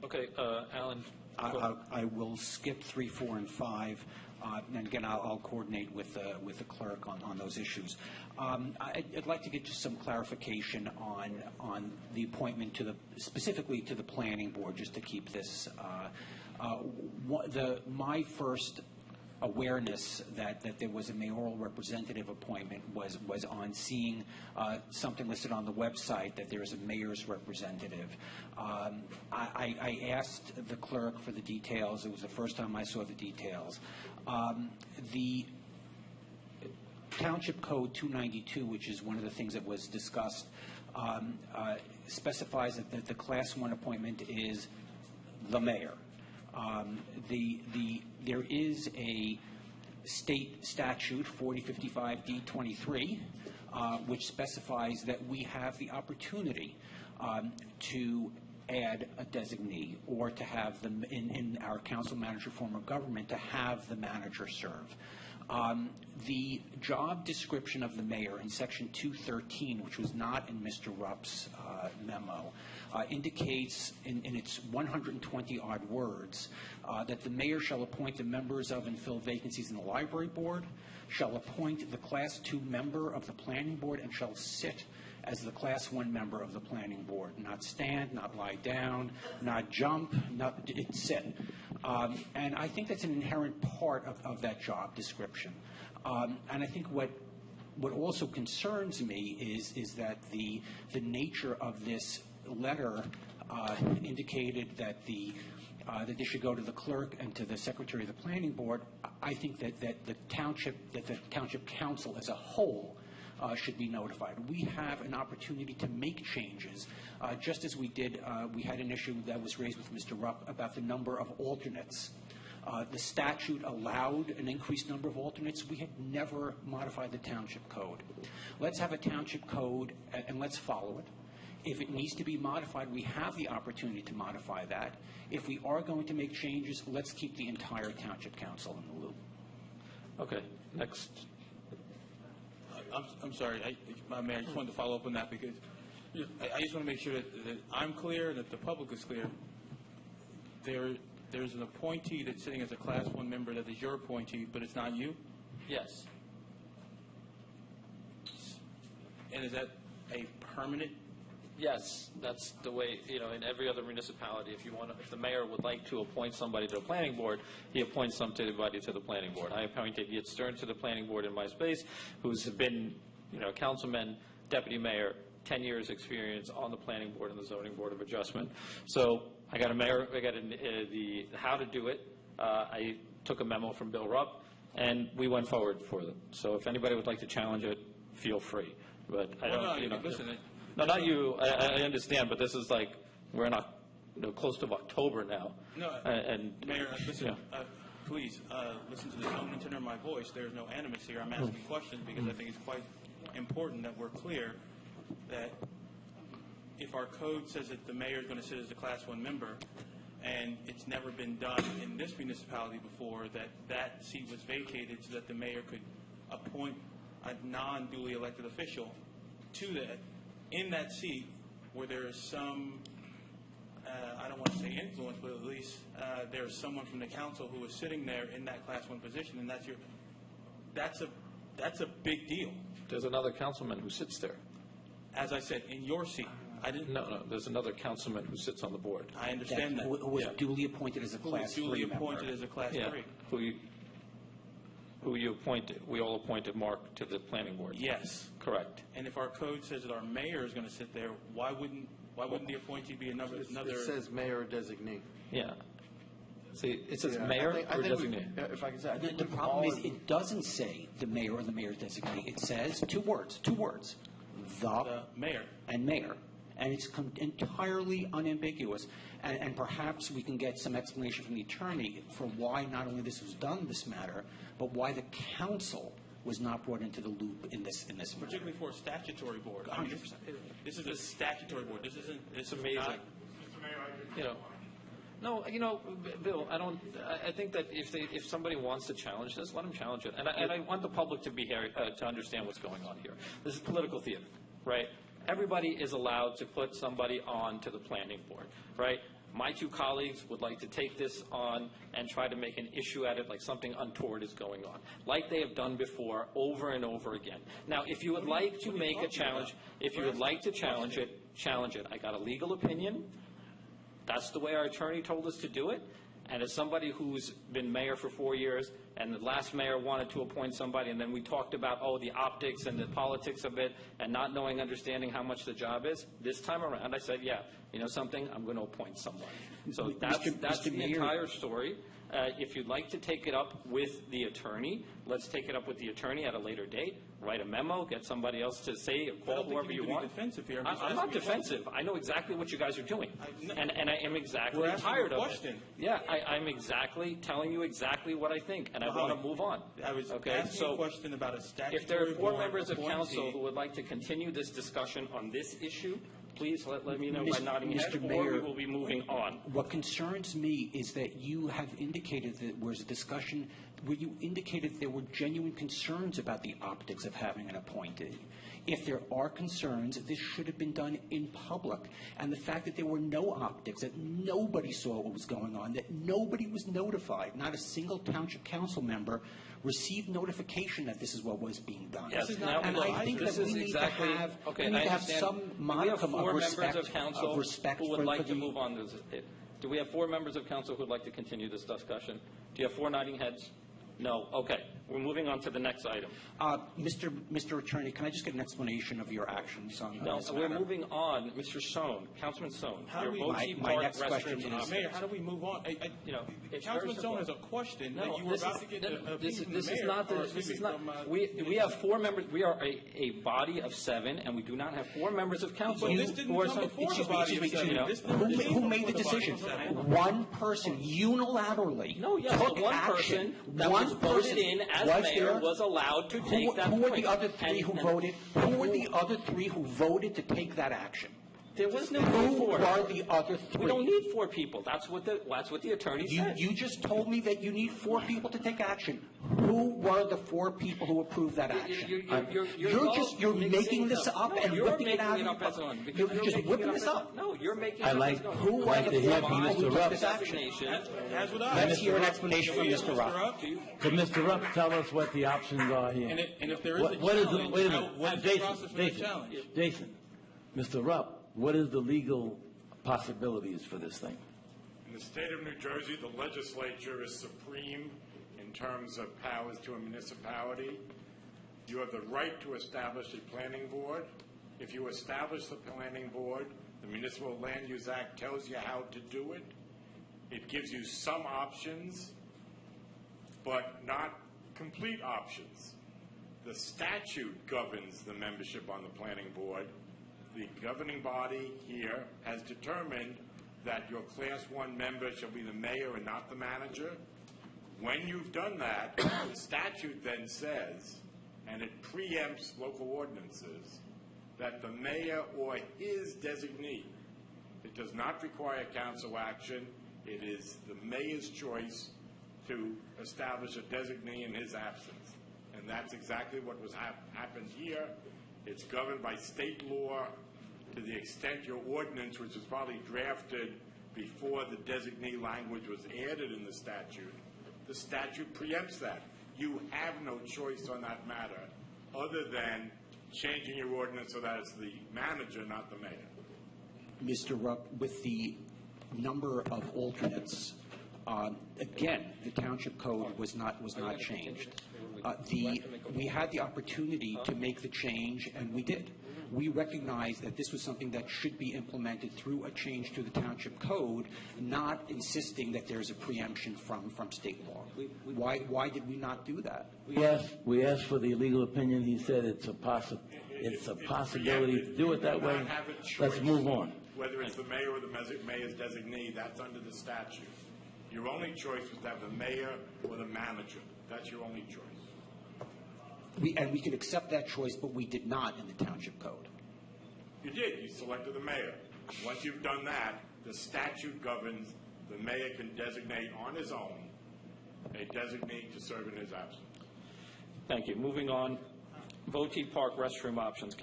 Okay, Alan. I will skip 3, 4, and 5, and again, I'll coordinate with the clerk on those issues. I'd like to get just some clarification on the appointment specifically to the planning board, just to keep this. My first awareness that there was a mayoral representative appointment was on seeing something listed on the website that there is a mayor's representative. I asked the clerk for the details. It was the first time I saw the details. The Township Code 292, which is one of the things that was discussed, specifies that the Class 1 appointment is the mayor. There is a state statute, 4055D23, which specifies that we have the opportunity to add a designee, or to have them in our council manager form of government, to have the manager serve. The job description of the mayor in Section 213, which was not in Mr. Rupp's memo, indicates in its 120-odd words that the mayor shall appoint the members of and fill vacancies in the library board, shall appoint the Class 2 member of the planning board, and shall sit as the Class 1 member of the planning board. Not stand, not lie down, not jump, sit. And I think that's an inherent part of that job description. And I think what also concerns me is that the nature of this letter indicated that that they should go to the clerk and to the secretary of the planning board. I think that the township council as a whole should be notified. We have an opportunity to make changes, just as we did. We had an issue that was raised with Mr. Rupp about the number of alternates. The statute allowed an increased number of alternates. We had never modified the township code. Let's have a township code and let's follow it. If it needs to be modified, we have the opportunity to modify that. If we are going to make changes, let's keep the entire township council in the loop. Okay, next. I'm sorry, Mayor, I just wanted to follow up on that because I just want to make sure that I'm clear, that the public is clear. There's an appointee that's sitting as a Class 1 member that is your appointee, but it's not you? Yes. And is that a permanent? Yes, that's the way, in every other municipality, if the mayor would like to appoint somebody to the planning board, he appoints somebody to the planning board. I appointed Yit Stern to the planning board in my space, who's been, councilman, deputy mayor, 10 years experience on the planning board and the zoning board of adjustment. So I got the how to do it. I took a memo from Bill Rupp, and we went forward for them. So if anybody would like to challenge it, feel free. But I don't, listen. No, not you. I understand, but this is like we're not close to October now. No, and Mayor, listen. Please listen to the tone and tenor of my voice. There's no animus here. I'm asking questions because I think it's quite important that we're clear that if our code says that the mayor is going to sit as a Class 1 member, and it's never been done in this municipality before, that seat was vacated so that the mayor could appoint a non-duly elected official to that. In that seat, where there is some, I don't want to say influence, but at least there is someone from the council who is sitting there in that Class 1 position, and that's a big deal. There's another councilman who sits there. As I said, in your seat. No, there's another councilman who sits on the board. I understand that. Who was duly appointed as a Class 3 member. Duly appointed as a Class 3. Who you appointed. We all appointed Mark to the planning board. Yes. Correct. And if our code says that our mayor is going to sit there, why wouldn't the appointee be another? It says mayor or designee. Yeah. See, it says mayor or designee. If I can say, The problem is it doesn't say the mayor or the mayor designee. It says two words, the mayor and mayor. And it's entirely unambiguous. And perhaps we can get some explanation from the attorney for why not only this was done, this matter, but why the council was not brought into the loop in this matter. Particularly for a statutory board. 100%. This is a statutory board. It's amazing. Not, No, Bill, I think that if somebody wants to challenge this, let them challenge it. And I want the public to be here to understand what's going on here. This is political theater, right? everybody is allowed to put somebody on to the planning board, right? My two colleagues would like to take this on and try to make an issue at it, like something untoward is going on, like they have done before over and over again. Now, if you would like to make a challenge, if you would like to challenge it, challenge it. I got a legal opinion. That's the way our attorney told us to do it. And as somebody who's been mayor for 4 years, and the last mayor wanted to appoint somebody, and then we talked about, oh, the optics and the politics of it, and not knowing, understanding how much the job is, this time around, I said, yeah, you know something, I'm going to appoint somebody. So that's the entire story. If you'd like to take it up with the attorney, let's take it up with the attorney at a later date. Write a memo, get somebody else to say, call whoever you want. Defensive here. I'm not defensive. I know exactly what you guys are doing, and I am exactly We're asking tired a of question. it. Yeah, I'm exactly telling you exactly what I think, and I want to move on. I was Okay, asking so a question about a statutory if there are four board members of council appointee. who would like to continue this discussion on this issue, please let me know by Mr. nodding head, Mr. or we Mayor, will be moving on. What concerns me is that you have indicated that there was a discussion where you indicated there were genuine concerns about the optics of having an appointee. If there are concerns, this should have been done in public. And the fact that there were no optics, that nobody saw what was going on, that nobody was notified, not a single township council member received notification that this is what was being done. Yes, is now, not And look, I think this that we is need exactly, to have, okay, we need I to have understand. some Do we have modicum four of members respect, of council of respect who would for like the to move on to this? Do we have 4 members of council who would like to continue this discussion? Do you have 4 nodding heads? No. Okay. We're moving on to the next item. Mr. Attorney, can I just get an explanation of your actions on No, this we're matter? moving on. Mr. Sohn, Councilman Sohn, How your do we- Voci My Park next question restroom is- Mayor, how do we move on? You know, it's Councilman very Stone has simple. a question No, that you were about to get an opinion this from the is mayor. not, or, this excuse is me, not, from, we have 4 members, we are a body of 7, and we do not have 4 members of council. But this didn't who are come some- before the excuse me, body of excuse me, 7. you know. This never came Who made before the the body decision? of 7. One person unilaterally No, yes, took but one action. person that One was voted person in as was mayor there. was allowed to take that Who were point. the other 3 who And- voted? Who were the other 3 who voted to take that action? There was no Who need for were it. the other 3? We don't need 4 people. That's what the attorney said. You just told me that you need 4 people to take action. Who were the 4 people who approved that action? You're making this up and whipping it out. You're making it up as on. You're just whipping this up. No, you're making it I up like, as on. Who were like the to hear 4 from people who Mr. took Rupp. this action? Designation. As would I. Let's hear an explanation from Mr. Rupp. Could Mr. Rupp tell us what the options are here? And if there is a What is the, challenge, wait a how- minute, what is the Jason, process for the Jason, challenge? Jason, Mr. Rupp, what is the legal possibilities for this thing? In the state of New Jersey, the legislature is supreme in terms of powers to a municipality. You have the right to establish a planning board. If you establish the planning board, the Municipal Land Use Act tells you how to do it. It gives you some options, but not complete options. The statute governs the membership on the planning board. The governing body here has determined that your Class 1 member shall be the mayor and not the manager. When you've done that, the statute then says, and it preempts local ordinances, that the mayor or his designee, it does not require council action, it is the mayor's choice to establish a designee in his absence. And that's exactly what was happened here. It's governed by state law to the extent your ordinance, which was probably drafted before the designee language was added in the statute preempts that. You have no choice on that matter other than changing your ordinance so that it's the manager, not the mayor. Mr. Rupp, with the number of alternates, again, the township code was not changed. We had the opportunity to make the change, and we did. We recognized that this was something that should be implemented through a change to the township code, not insisting that there's a preemption from state law. Why did we not do that? We asked for the legal opinion. He said it's a possibility to do it that way. Let's move on. Whether it's the mayor or the mayor's designee, that's under the statute. Your only choice was to have the mayor or the manager. That's your only choice. And we could accept that choice, but we did not in the township code. You did. You selected the mayor. Once you've done that, the statute governs the mayor can designate on his own a designee to serve in his absence. Thank you. Moving on. Voci Park restroom options.